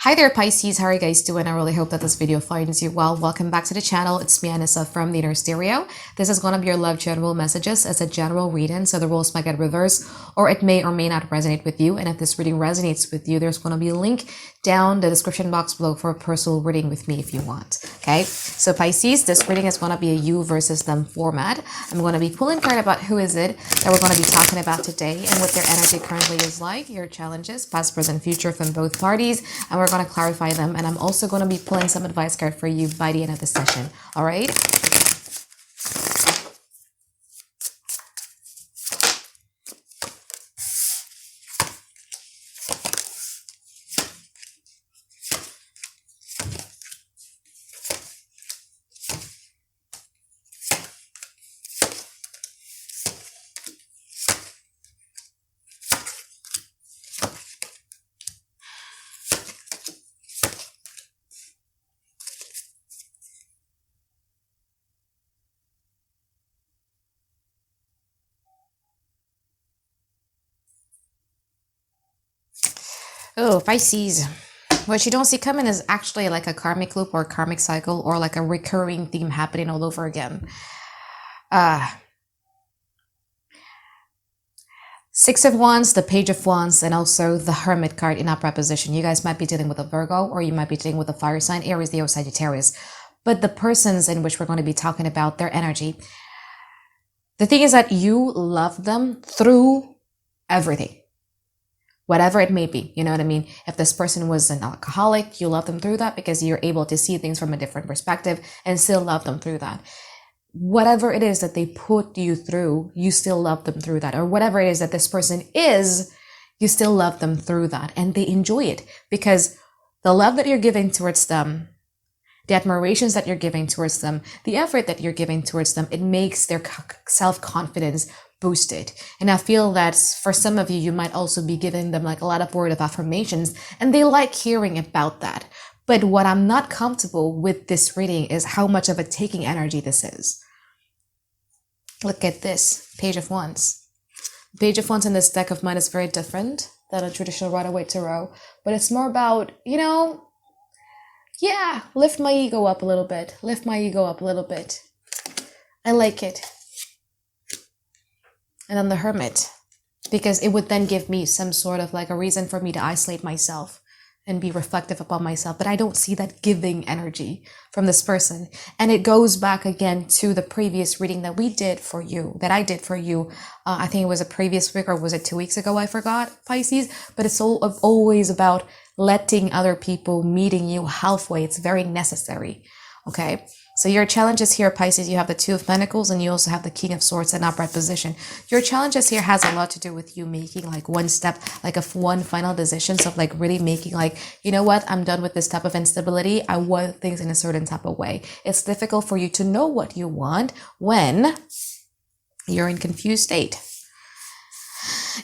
Hi there, Pisces. How are you guys doing? I really hope that this video finds you well. Welcome back to the channel. It's me, Anisa from the Inner Stereo. This is going to be your love general messages as a general reading, so the rules might get reversed or it may or may not resonate with you. And if this reading resonates with you, there's going to be a link down the description box below for a personal reading with me if you want. Okay, so Pisces, this reading is going to be a you versus them format. I'm going to be pulling card about who is it that we're going to be talking about today and what their energy currently is like, your challenges, past, present, future from both parties, and we're going to clarify them. And I'm also going to be pulling some advice card for you by the end of the session. All right. Oh, Pisces. What you don't see coming is actually like a karmic loop or karmic cycle or like a recurring theme happening all over again. Six of Wands, the Page of Wands, and also the Hermit card in upright position. You guys might be dealing with a Virgo or you might be dealing with a fire sign, Aries, Leo, Sagittarius. But the persons in which we're going to be talking about, their energy. The thing is that you love them through everything. Whatever it may be, you know what I mean? If this person was an alcoholic, you love them through that because you're able to see things from a different perspective and still love them through that. Whatever it is that they put you through, you still love them through that. Or whatever it is that this person is, you still love them through that. And they enjoy it because the love that you're giving towards them, the admirations that you're giving towards them, the effort that you're giving towards them, it makes their self-confidence boosted. And I feel that for some of you, you might also be giving them like a lot of word of affirmations and they like hearing about that. But what I'm not comfortable with this reading is how much of a taking energy this is. Look at this, Page of Wands. Page of Wands in this deck of mine is very different than a traditional Rider-Waite Tarot, but it's more about, you know, yeah, lift my ego up a little bit. Lift my ego up a little bit. I like it. And then the Hermit, because it would then give me some sort of like a reason for me to isolate myself and be reflective about myself. But I don't see that giving energy from this person. And it goes back again to the previous reading that we did for you, that I did for you. I think it was a previous week or was it 2 weeks ago? I forgot, Pisces. But it's always about letting other people meeting you halfway. It's very necessary. Okay. So your challenges here, Pisces, you have the Two of Pentacles and you also have the King of Swords in upright position. Your challenges here has a lot to do with you making like one step, like one final decision. So like really making like, you know what, I'm done with this type of instability. I want things in a certain type of way. It's difficult for you to know what you want when you're in confused state.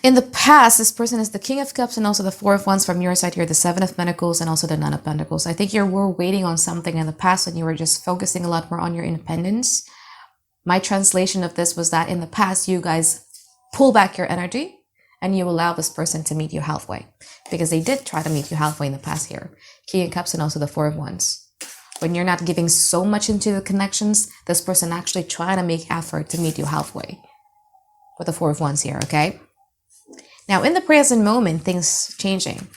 In the past, this person is the King of Cups and also the Four of Wands. From your side here, the Seven of Pentacles and also the Nine of Pentacles. I think you were waiting on something in the past and you were just focusing a lot more on your independence. My translation of this was that in the past, you guys pull back your energy and you allow this person to meet you halfway. Because they did try to meet you halfway in the past here. King of Cups and also the Four of Wands. When you're not giving so much into the connections, this person actually trying to make effort to meet you halfway. With the Four of Wands here, okay? Now, in the present moment, things changing.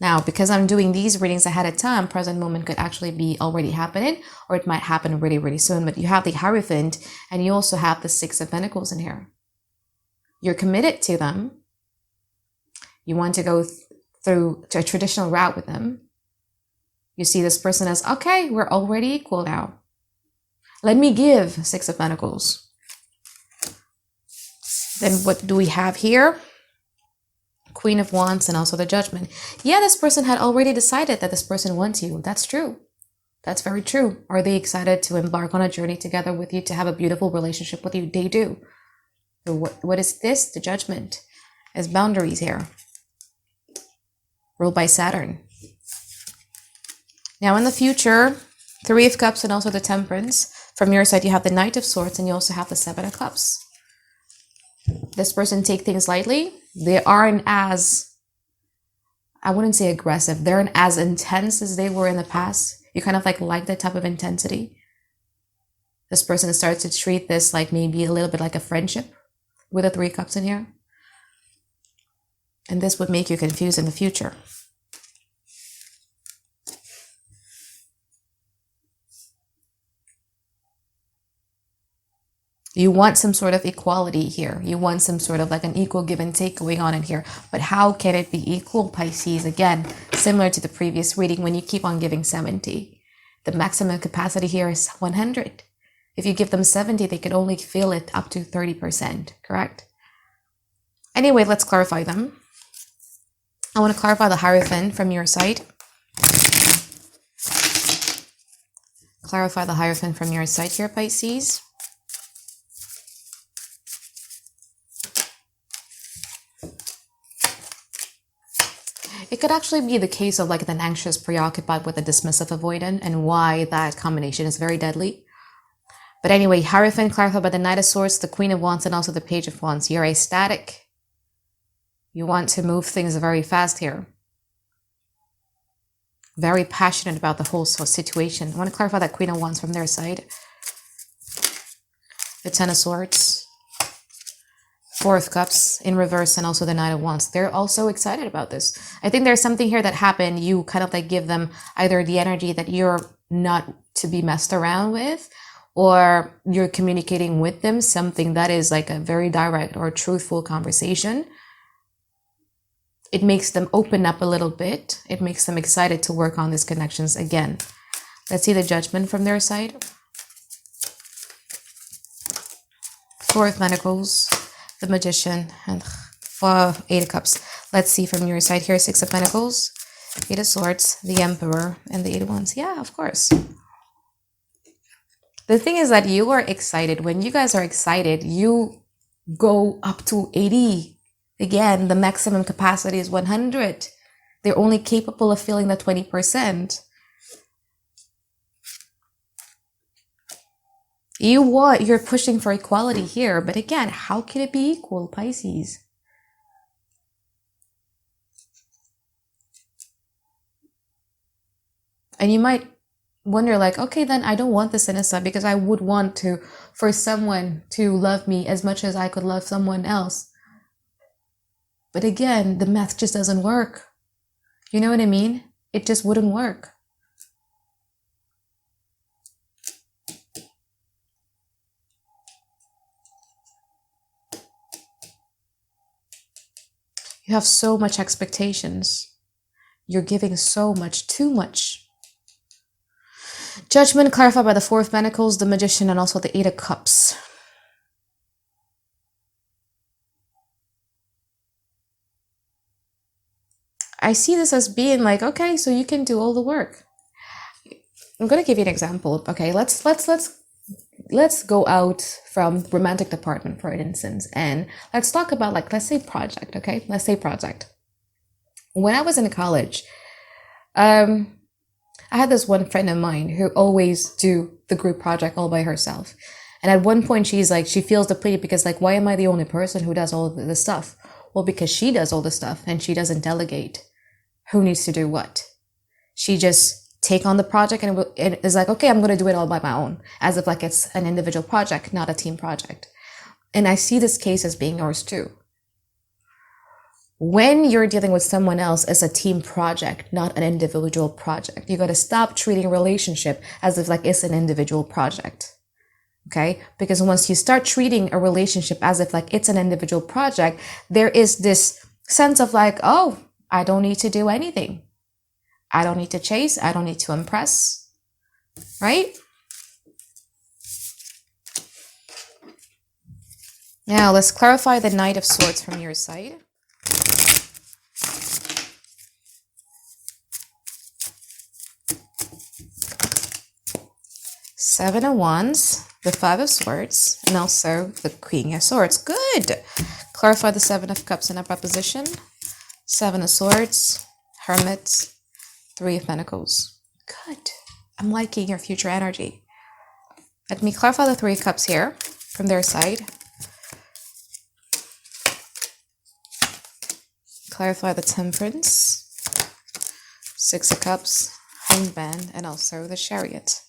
Now, because I'm doing these readings ahead of time, present moment could actually be already happening, or it might happen really, really soon. But you have the Hierophant, and you also have the Six of Pentacles in here. You're committed to them. You want to go through to a traditional route with them. You see this person as, okay, we're already equal now. Let me give Six of Pentacles. Then what do we have here? Queen of Wands and also the Judgment. Yeah, this person had already decided that this person wants you. That's true. That's very true. Are they excited to embark on a journey together with you, to have a beautiful relationship with you? They do. So what is this? The Judgment. There's boundaries here. Ruled by Saturn. Now in the future, Three of Cups and also the Temperance. From your side, you have the Knight of Swords and you also have the Seven of Cups. This person take things lightly. They aren't as I wouldn't say aggressive. They're not as intense as they were in the past. You kind of like that type of intensity. This person starts to treat this like maybe a little bit like a friendship with the 3 cups in here. And this would make you confused in the future. You want some sort of equality here. You want some sort of like an equal give and take going on in here. But how can it be equal, Pisces? Again, similar to the previous reading, when you keep on giving 70. The maximum capacity here is 100. If you give them 70, they can only feel it up to 30%, correct? Anyway, let's clarify them. I want to clarify the Hierophant from your side. Clarify the Hierophant from your side here, Pisces. It could actually be the case of like an anxious preoccupied with a dismissive avoidant, and why that combination is very deadly. But anyway, Hierophant clarified by the Knight of Swords, the Queen of Wands, and also the Page of Wands. You're ecstatic. You want to move things very fast here. Very passionate about the whole situation. I want to clarify that Queen of Wands from their side. The Ten of Swords. 4 of Cups in reverse, and also the Knight of Wands. They're also excited about this. I think there's something here that happened. You kind of like give them either the energy that you're not to be messed around with, or you're communicating with them something that is like a very direct or truthful conversation. It makes them open up a little bit. It makes them excited to work on these connections again. Let's see the Judgment from their side. 4 of Pentacles, the Magician, and 8 of Cups. Let's see from your side here. 6 of Pentacles, 8 of Swords, the Emperor, and the 8 of Wands. Yeah, of course. The thing is that you are excited. When you guys are excited, you go up to 80. Again, the maximum capacity is 100. They're only capable of feeling the 20%. You're pushing for equality here, but again, how can it be equal, Pisces? And you might wonder like, okay, then I don't want this, Anisa, because I would want for someone to love me as much as I could love someone else. But again, the math just doesn't work. You know what I mean? It just wouldn't work. You have so much expectations. You're giving so much, too much. Judgment clarified by the 4 of Pentacles, the Magician, and also the 8 of Cups. I see this as being like, okay, so you can do all the work. I'm going to give you an example. Okay, let's go out from romantic department, for instance, and let's talk about like, let's say project. Okay, let's say project. When I was in college, I had this one friend of mine who always do the group project all by herself. And at one point she's like, she feels depleted because like, why am I the only person who does all of this stuff? Well, because she does all the stuff and she doesn't delegate. Who needs to do what? She just take on the project and it is like, okay, I'm going to do it all by my own, as if like it's an individual project, not a team project. And I see this case as being yours too. When you're dealing with someone else as a team project, not an individual project, you got to stop treating a relationship as if like it's an individual project. Okay? Because once you start treating a relationship as if like it's an individual project, there is this sense of like, oh, I don't need to do anything. I don't need to chase. I don't need to impress. Right? Now let's clarify the Knight of Swords from your side. Seven of Wands, the 5 of Swords, and also the Queen of Swords. Good. Clarify the 7 of Cups in a preposition. 7 of Swords, Hermit, 3 of Pentacles. Good. I'm liking your future energy. Let me clarify the 3 of Cups here from their side. Clarify the Temperance, Six of Cups, Hangman, and also the Chariot.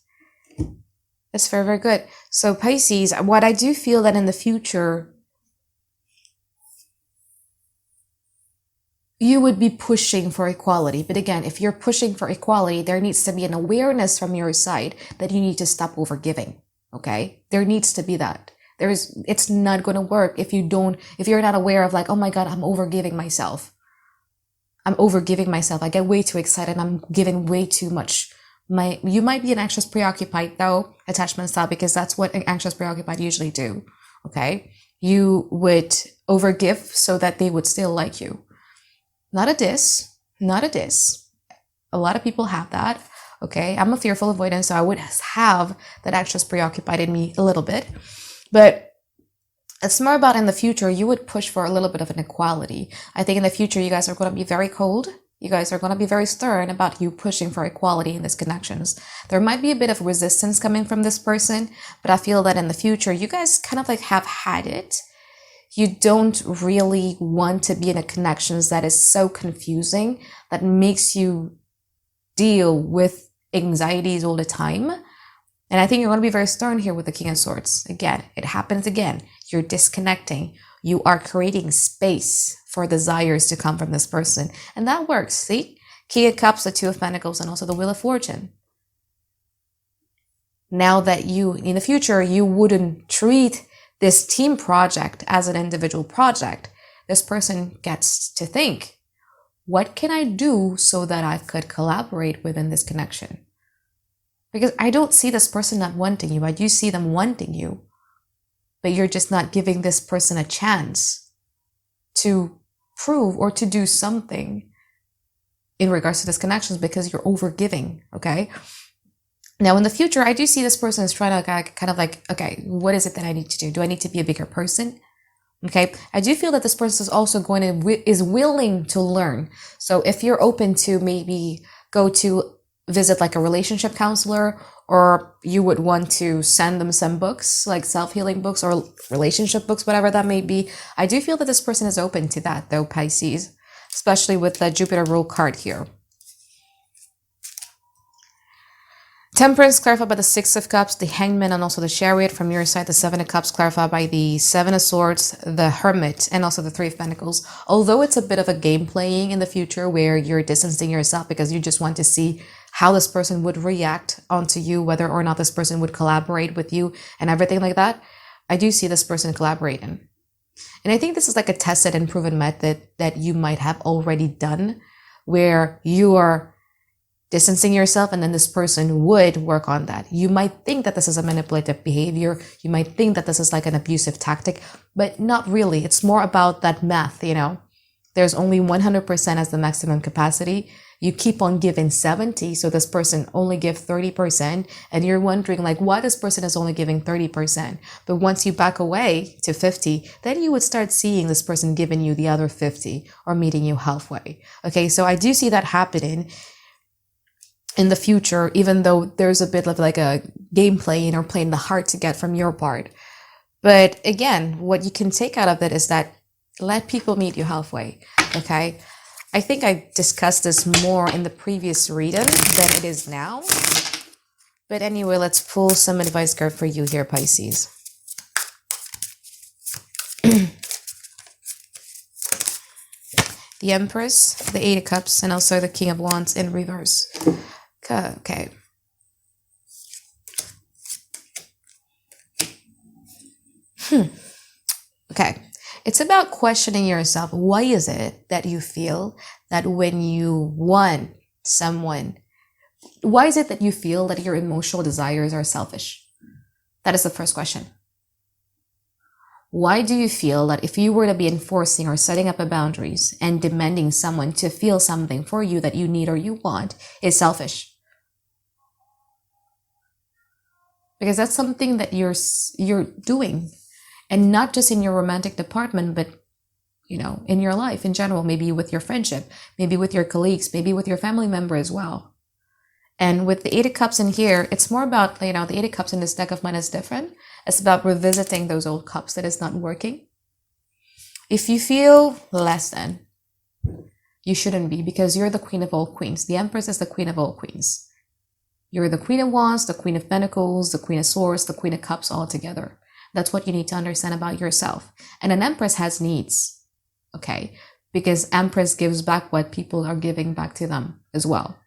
It's very, very good. So Pisces, what I do feel that in the future, you would be pushing for equality. But again, if you're pushing for equality, there needs to be an awareness from your side that you need to stop overgiving. Okay? There needs to be that. It's not going to work if you're not aware of like, oh my God, I'm overgiving myself. I get way too excited. I'm giving way too much. You might be an anxious preoccupied though, attachment style, because that's what an anxious preoccupied usually do. Okay. You would overgive so that they would still like you. Not a diss. A lot of people have that. Okay. I'm a fearful avoidant, so I would have that anxious preoccupied in me a little bit, but it's more about in the future, you would push for a little bit of an equality. I think in the future, you guys are going to be very cold. You guys are going to be very stern about you pushing for equality in these connections. There might be a bit of resistance coming from this person, but I feel that in the future, you guys kind of like have had it. You don't really want to be in a connections that is so confusing, that makes you deal with anxieties all the time. And I think you're going to be very stern here with the King of Swords. Again, it happens again. You're disconnecting. You are creating space for desires to come from this person. And that works. See? King of Cups, the Two of Pentacles, and also the Wheel of Fortune. Now that in the future, you wouldn't treat this team project as an individual project. This person gets to think, what can I do so that I could collaborate within this connection? Because I don't see this person not wanting you. I do see them wanting you. But you're just not giving this person a chance to prove or to do something in regards to this connections because you're overgiving, okay? Now, in the future, I do see this person is trying to kind of like, okay, what is it that I need to do? Do I need to be a bigger person? Okay, I do feel that this person is also is willing to learn. So if you're open to maybe go to visit like a relationship counselor, or you would want to send them some books, like self-healing books or relationship books, whatever that may be. I do feel that this person is open to that though, Pisces, especially with the Jupiter rule card here. Temperance clarified by the Six of Cups, the Hangman, and also the Chariot. From your side, the Seven of Cups clarified by the Seven of Swords, the Hermit, and also the Three of Pentacles. Although it's a bit of a game playing in the future where you're distancing yourself because you just want to see how this person would react onto you, whether or not this person would collaborate with you and everything like that, I do see this person collaborating. And I think this is like a tested and proven method that you might have already done, where you are distancing yourself and then this person would work on that. You might think that this is a manipulative behavior. You might think that this is like an abusive tactic, but not really. It's more about that math, you know. There's only 100% as the maximum capacity. You keep on giving 70, so this person only give 30%, and you're wondering like why this person is only giving 30%. But once you back away to 50, then you would start seeing this person giving you the other 50 or meeting you halfway. Okay, so I do see that happening in the future, even though there's a bit of like a game playing or playing the hard to get from your part. But again, what you can take out of it is that let people meet you halfway, okay? I think I discussed this more in the previous reading than it is now. But anyway, let's pull some advice card for you here, Pisces. The Empress, the Eight of Cups, and also the King of Wands in reverse. Okay. Okay. It's about questioning yourself. Why is it that you feel that when you want someone, why is it that you feel that your emotional desires are selfish? That is the first question. Why do you feel that if you were to be enforcing or setting up a boundaries and demanding someone to feel something for you that you need or you want is selfish? Because that's something that you're doing. And not just in your romantic department, but, you know, in your life in general, maybe with your friendship, maybe with your colleagues, maybe with your family member as well. And with the Eight of Cups in here, it's more about, you know, the Eight of Cups in this deck of mine is different. It's about revisiting those old cups that is not working. If you feel less than, You shouldn't be, because you're the queen of all queens. The Empress is the queen of all queens. You're the Queen of Wands, the Queen of Pentacles, the Queen of Swords, the Queen of Cups all together. That's what you need to understand about yourself. And an Empress has needs, okay? Because Empress gives back what people are giving back to them as well.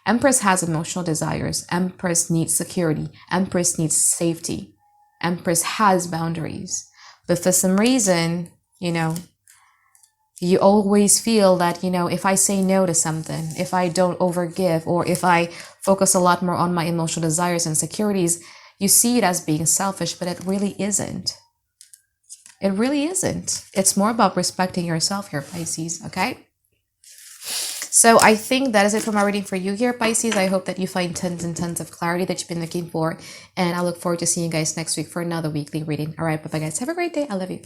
Empress has emotional desires. Empress needs security. Empress needs safety. Empress has boundaries. But for some reason, you always feel that, if I say no to something, if I don't overgive, or if I focus a lot more on my emotional desires and securities, you see it as being selfish, but it really isn't. It really isn't. It's more about respecting yourself here, Pisces, okay? So I think that is it for my reading for you here, Pisces. I hope that you find tons and tons of clarity that you've been looking for. And I look forward to seeing you guys next week for another weekly reading. All right, bye-bye, guys. Have a great day. I love you.